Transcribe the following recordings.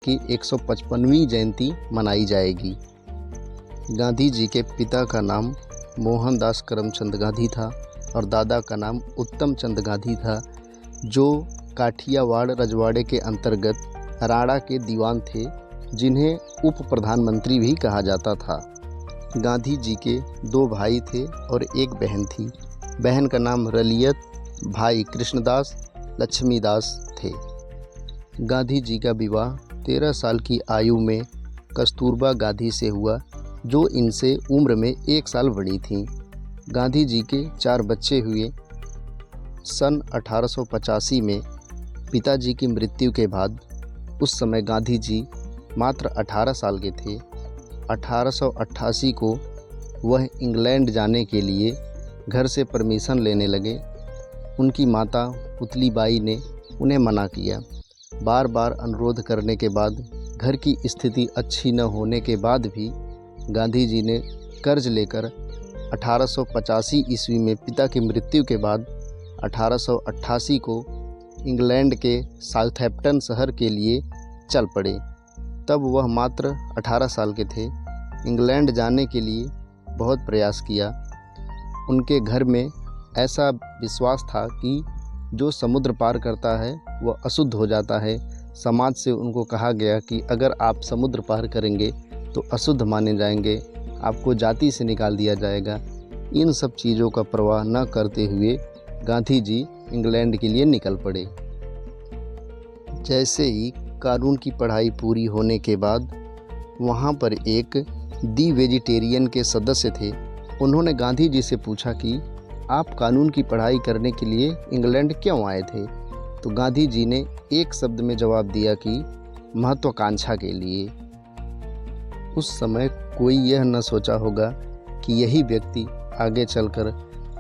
की 155वीं जयंती मनाई जाएगी। गांधी जी के पिता का नाम मोहनदास करमचंद गांधी था और दादा का नाम उत्तम चंद गांधी था, जो काठियावाड़ रजवाड़े के अंतर्गत राणा के दीवान थे, जिन्हें उप प्रधानमंत्री भी कहा जाता था। गांधी जी के 2 भाई थे और एक बहन थी। बहन का नाम रलियत, भाई कृष्णदास लक्ष्मीदास थे। गांधी जी का विवाह 13 साल की आयु में कस्तूरबा गांधी से हुआ, जो इनसे उम्र में 1 साल बड़ी थीं। गांधी जी के 4 बच्चे हुए। सन 1885 में पिताजी की मृत्यु के बाद, उस समय गांधी जी मात्र 18 साल के थे। 1888 को वह इंग्लैंड जाने के लिए घर से परमिशन लेने लगे। उनकी माता पुतलीबाई ने उन्हें मना किया। बार बार अनुरोध करने के बाद, घर की स्थिति अच्छी न होने के बाद भी गांधी जी ने कर्ज लेकर 1885 ईस्वी में पिता की मृत्यु के बाद 1888 को इंग्लैंड के साउथहैम्पटन शहर के लिए चल पड़े। तब वह मात्र 18 साल के थे। इंग्लैंड जाने के लिए बहुत प्रयास किया। उनके घर में ऐसा विश्वास था कि जो समुद्र पार करता है वह अशुद्ध हो जाता है। समाज से उनको कहा गया कि अगर आप समुद्र पार करेंगे तो अशुद्ध माने जाएंगे, आपको जाति से निकाल दिया जाएगा। इन सब चीज़ों का परवाह न करते हुए गांधी जी इंग्लैंड के लिए निकल पड़े। जैसे ही कानून की पढ़ाई पूरी होने के बाद वहाँ पर एक दी वेजिटेरियन के सदस्य थे। उन्होंने गांधी जी से पूछा कि आप कानून की पढ़ाई करने के लिए इंग्लैंड क्यों आए थे? तो गांधी जी ने एक शब्द में जवाब दिया कि महत्वाकांक्षा के लिए। उस समय कोई यह न सोचा होगा कि यही व्यक्ति आगे चलकर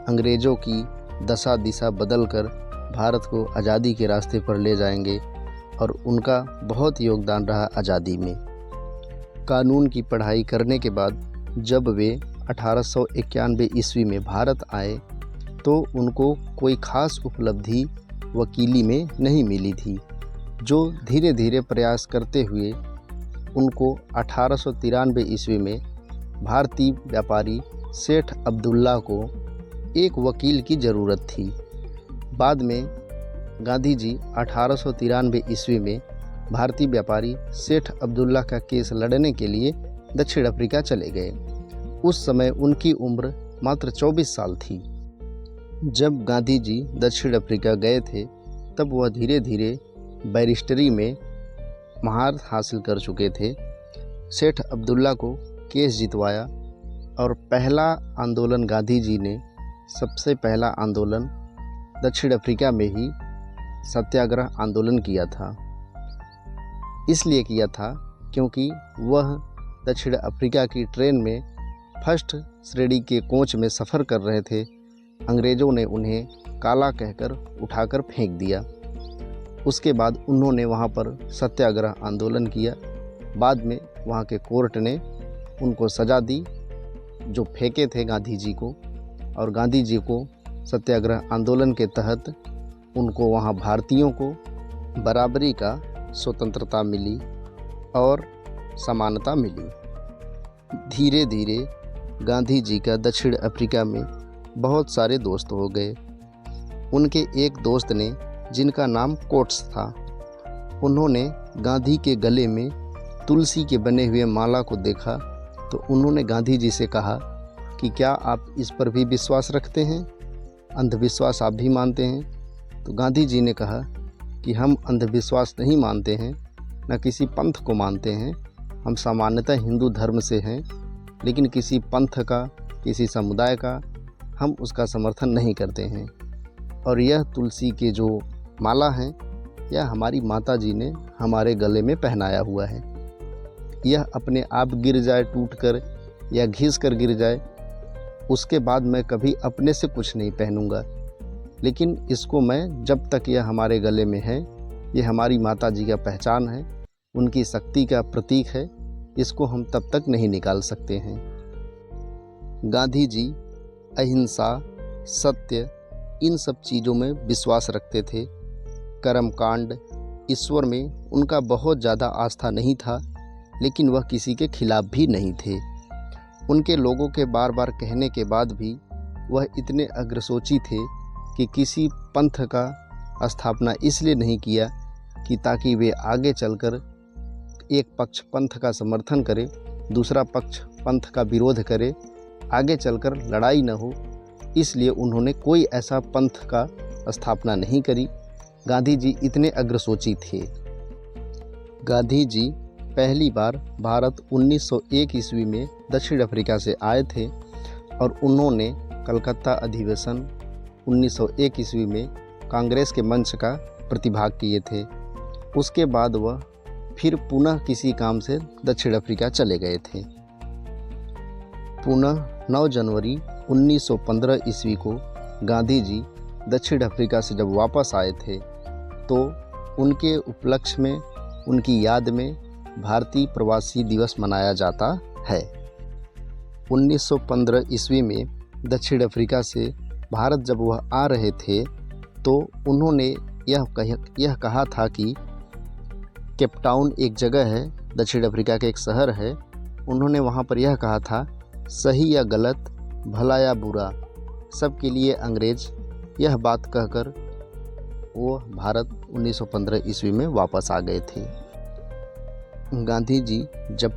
अंग्रेज़ों की दशा दिशा बदलकर भारत को आज़ादी के रास्ते पर ले जाएंगे, और उनका बहुत योगदान रहा आज़ादी में। कानून की पढ़ाई करने के बाद जब वे 1891 ईस्वी में भारत आए तो उनको कोई खास उपलब्धि वकीली में नहीं मिली थी, जो धीरे धीरे प्रयास करते हुए उनको 1893 ईस्वी में भारतीय व्यापारी सेठ अब्दुल्ला को एक वकील की ज़रूरत थी। बाद में गांधी जी 1893 ईस्वी में भारतीय व्यापारी सेठ अब्दुल्ला का केस लड़ने के लिए दक्षिण अफ्रीका चले गए। उस समय उनकी उम्र मात्र 24 साल थी। जब गांधी जी दक्षिण अफ्रीका गए थे तब वह धीरे धीरे बैरिस्टरी में महारत हासिल कर चुके थे। सेठ अब्दुल्ला को केस जितवाया और पहला आंदोलन गांधी जी ने, सबसे पहला आंदोलन दक्षिण अफ्रीका में ही सत्याग्रह आंदोलन किया था। इसलिए किया था क्योंकि वह दक्षिण अफ्रीका की ट्रेन में फर्स्ट श्रेणी के कोच में सफ़र कर रहे थे। अंग्रेज़ों ने उन्हें काला कहकर उठाकर फेंक दिया। उसके बाद उन्होंने वहाँ पर सत्याग्रह आंदोलन किया। बाद में वहाँ के कोर्ट ने उनको सज़ा दी, जो फेंके थे गांधी जी को, और गांधी जी को सत्याग्रह आंदोलन के तहत उनको वहाँ भारतीयों को बराबरी का स्वतंत्रता मिली और समानता मिली। धीरे धीरे गांधी जी का दक्षिण अफ्रीका में बहुत सारे दोस्त हो गए। उनके एक दोस्त ने, जिनका नाम कोट्स था, उन्होंने गांधी के गले में तुलसी के बने हुए माला को देखा तो उन्होंने गांधी जी से कहा कि क्या आप इस पर भी विश्वास रखते हैं? अंधविश्वास आप भी मानते हैं? तो गांधी जी ने कहा कि हम अंधविश्वास नहीं मानते हैं, न किसी पंथ को मानते हैं। हम सामान्यतः हिंदू धर्म से हैं, लेकिन किसी पंथ का, किसी समुदाय का हम उसका समर्थन नहीं करते हैं। और यह तुलसी के जो माला हैं, यह हमारी माता जी ने हमारे गले में पहनाया हुआ है। यह अपने आप गिर जाए, टूट कर या घिस कर गिर जाए, उसके बाद मैं कभी अपने से कुछ नहीं पहनूंगा, लेकिन इसको मैं, जब तक यह हमारे गले में है, ये हमारी माता जी का पहचान है, उनकी शक्ति का प्रतीक है, इसको हम तब तक नहीं निकाल सकते हैं। गांधी जी अहिंसा, सत्य, इन सब चीज़ों में विश्वास रखते थे। कर्मकांड, ईश्वर में उनका बहुत ज़्यादा आस्था नहीं था, लेकिन वह किसी के खिलाफ भी नहीं थे। उनके लोगों के बार बार कहने के बाद भी वह इतने अग्रसोची थे कि किसी पंथ का स्थापना इसलिए नहीं किया कि ताकि वे आगे चलकर एक पक्ष पंथ का समर्थन करे, दूसरा पक्ष पंथ का विरोध करे, आगे चलकर लड़ाई न हो। इसलिए उन्होंने कोई ऐसा पंथ का स्थापना नहीं करी। गांधी जी इतने अग्रसोची थे। गांधी जी पहली बार भारत 1901 ईस्वी में दक्षिण अफ्रीका से आए थे और उन्होंने कलकत्ता अधिवेशन 1901 ईस्वी में कांग्रेस के मंच का प्रतिभाग किए थे। उसके बाद वह फिर पुनः किसी काम से दक्षिण अफ्रीका चले गए थे। पुनः 9 जनवरी 1915 ईस्वी को गांधी जी दक्षिण अफ्रीका से जब वापस आए थे तो उनके उपलक्ष्य में, उनकी याद में भारतीय प्रवासी दिवस मनाया जाता है। 1915 ईस्वी में दक्षिण अफ्रीका से भारत जब वह आ रहे थे तो उन्होंने यह कहा था कि केपटाउन एक जगह है, दक्षिण अफ्रीका के एक शहर है। उन्होंने वहाँ पर यह कहा था, सही या गलत, भला या बुरा, सबके लिए अंग्रेज। यह बात कहकर वो भारत 1915 ईस्वी में वापस आ गए थे। गांधी जी जब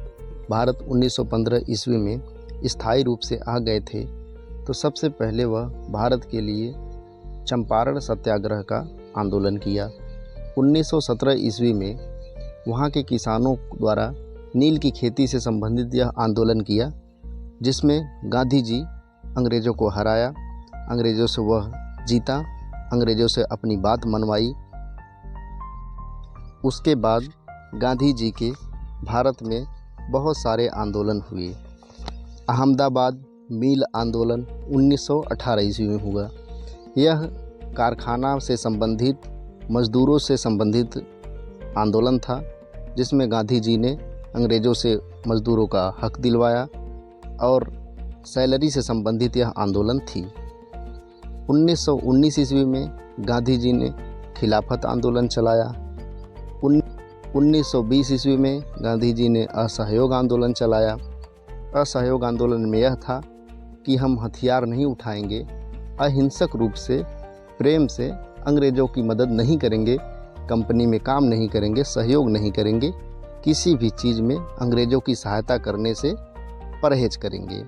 भारत 1915 ईस्वी में स्थायी रूप से आ गए थे तो सबसे पहले वह भारत के लिए चंपारण सत्याग्रह का आंदोलन किया। 1917 ईस्वी में वहाँ के किसानों द्वारा नील की खेती से संबंधित यह आंदोलन किया, जिसमें गांधी जी अंग्रेज़ों को हराया, अंग्रेज़ों से वह जीता, अंग्रेज़ों से अपनी बात मनवाई। उसके बाद गांधी जी के भारत में बहुत सारे आंदोलन हुए। अहमदाबाद मिल आंदोलन 1918 ईस्वी में हुआ। यह कारखाना से संबंधित, मजदूरों से संबंधित आंदोलन था, जिसमें गांधी जी ने अंग्रेज़ों से मजदूरों का हक दिलवाया और सैलरी से संबंधित यह आंदोलन थी। 1919 ईस्वी में गांधी जी ने खिलाफत आंदोलन चलाया। 1920 ईस्वी में गांधी जी ने असहयोग आंदोलन चलाया। असहयोग आंदोलन में यह था कि हम हथियार नहीं उठाएंगे, अहिंसक रूप से, प्रेम से अंग्रेज़ों की मदद नहीं करेंगे, कंपनी में काम नहीं करेंगे, सहयोग नहीं करेंगे, किसी भी चीज़ में अंग्रेज़ों की सहायता करने से परहेज करेंगे।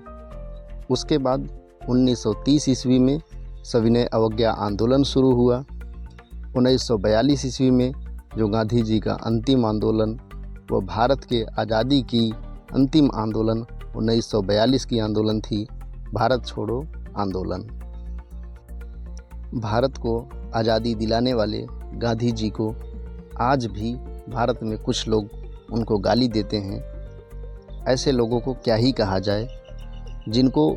उसके बाद 1930 ईस्वी में सविनय अवज्ञा आंदोलन शुरू हुआ। 1942 ईस्वी में जो गांधी जी का अंतिम आंदोलन, वह भारत के आज़ादी की अंतिम आंदोलन 1942 की आंदोलन थी, भारत छोड़ो आंदोलन। भारत को आज़ादी दिलाने वाले गांधी जी को आज भी भारत में कुछ लोग उनको गाली देते हैं। ऐसे लोगों को क्या ही कहा जाए, जिनको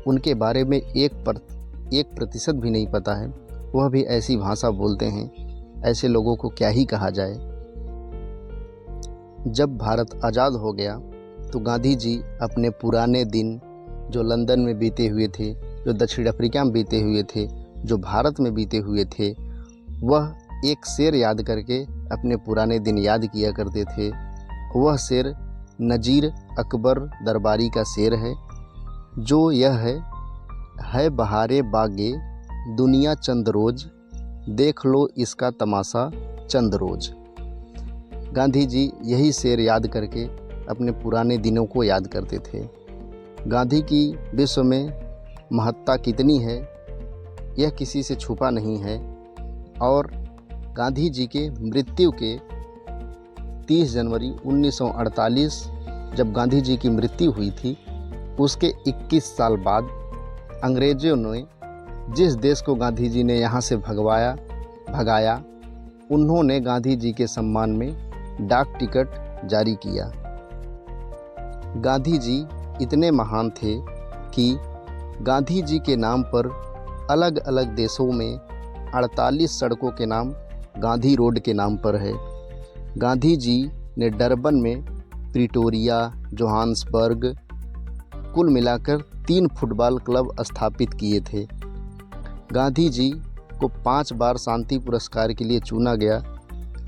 उनके बारे में 1% भी नहीं पता है, वह भी ऐसी भाषा बोलते हैं। ऐसे लोगों को क्या ही कहा जाए। जब भारत आज़ाद हो गया तो गांधी जी अपने पुराने दिन जो लंदन में बीते हुए थे, जो दक्षिण अफ्रीका में बीते हुए थे, जो भारत में बीते हुए थे, वह एक शेर याद करके अपने पुराने दिन याद किया करते थे। वह शेर नज़ीर अकबर दरबारी का शेर है, जो यह है बहारे बागे दुनिया चंद रोज, देख लो इसका तमाशा चंद रोज। गांधी जी यही शेर याद करके अपने पुराने दिनों को याद करते थे। गांधी की विश्व में महत्ता कितनी है, यह किसी से छुपा नहीं है। और गांधी जी के मृत्यु के 30 जनवरी 1948 जब गांधी जी की मृत्यु हुई थी, उसके 21 साल बाद अंग्रेज़ों ने जिस देश को गांधी जी ने यहाँ से भगाया, उन्होंने गांधी जी के सम्मान में डाक टिकट जारी किया। गांधी जी इतने महान थे कि गांधी जी के नाम पर अलग अलग देशों में 48 सड़कों के नाम गांधी रोड के नाम पर है। गांधी जी ने डरबन में, प्रिटोरिया, जोहान्सबर्ग, कुल मिलाकर 3 फुटबॉल क्लब स्थापित किए थे। गांधी जी को 5 बार शांति पुरस्कार के लिए चुना गया,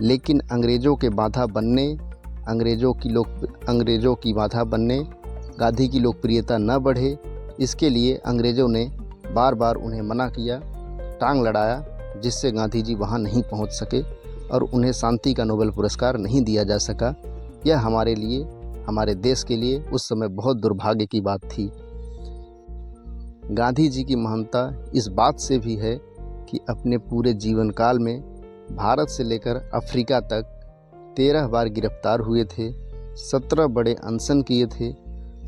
लेकिन अंग्रेज़ों की बाधा बनने गांधी की लोकप्रियता न बढ़े, इसके लिए अंग्रेज़ों ने बार बार उन्हें मना किया, टांग लड़ाया, जिससे गांधी जी वहाँ नहीं पहुँच सके और उन्हें शांति का नोबेल पुरस्कार नहीं दिया जा सका। यह हमारे लिए, हमारे देश के लिए उस समय बहुत दुर्भाग्य की बात थी। गांधी जी की महानता इस बात से भी है कि अपने पूरे जीवन काल में भारत से लेकर अफ्रीका तक 13 बार गिरफ्तार हुए थे, 17 बड़े अनशन किए थे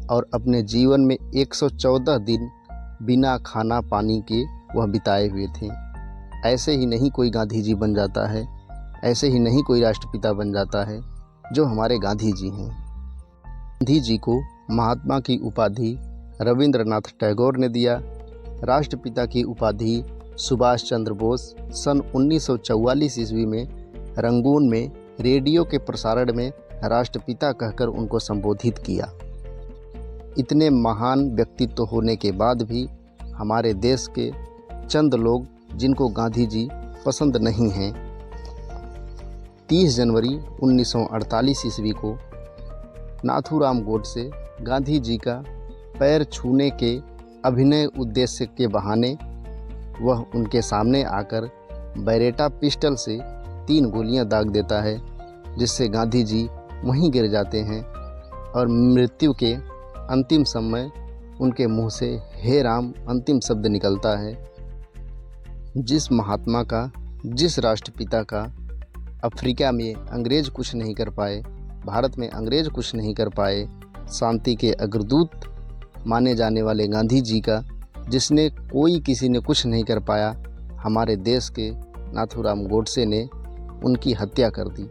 और अपने जीवन में 114 दिन बिना खाना पानी के वह बिताए हुए थे। ऐसे ही नहीं कोई गांधी जी बन जाता है, ऐसे ही नहीं कोई राष्ट्रपिता बन जाता है जो हमारे गांधी जी हैं। गांधी जी को महात्मा की उपाधि रविंद्रनाथ टैगोर ने दिया। राष्ट्रपिता की उपाधि सुभाष चंद्र बोस सन 1944 ईस्वी में रंगून में रेडियो के प्रसारण में राष्ट्रपिता कहकर उनको संबोधित किया। इतने महान व्यक्तित्व होने के बाद भी हमारे देश के चंद लोग जिनको गांधी जी पसंद नहीं हैं, 30 जनवरी 1948 ईस्वी को नाथूराम गोडसे गांधी जी का पैर छूने के अभिनय उद्देश्य के बहाने वह उनके सामने आकर बैरेटा पिस्टल से 3 गोलियां दाग देता है, जिससे गांधी जी वहीं गिर जाते हैं और मृत्यु के अंतिम समय उनके मुंह से हे राम अंतिम शब्द निकलता है। जिस महात्मा का, जिस राष्ट्रपिता का अफ्रीका में अंग्रेज़ कुछ नहीं कर पाए, भारत में अंग्रेज़ कुछ नहीं कर पाए, शांति के अग्रदूत माने जाने वाले गांधी जी का जिसने कोई किसी ने कुछ नहीं कर पाया, हमारे देश के नाथूराम गोडसे ने उनकी हत्या कर दी।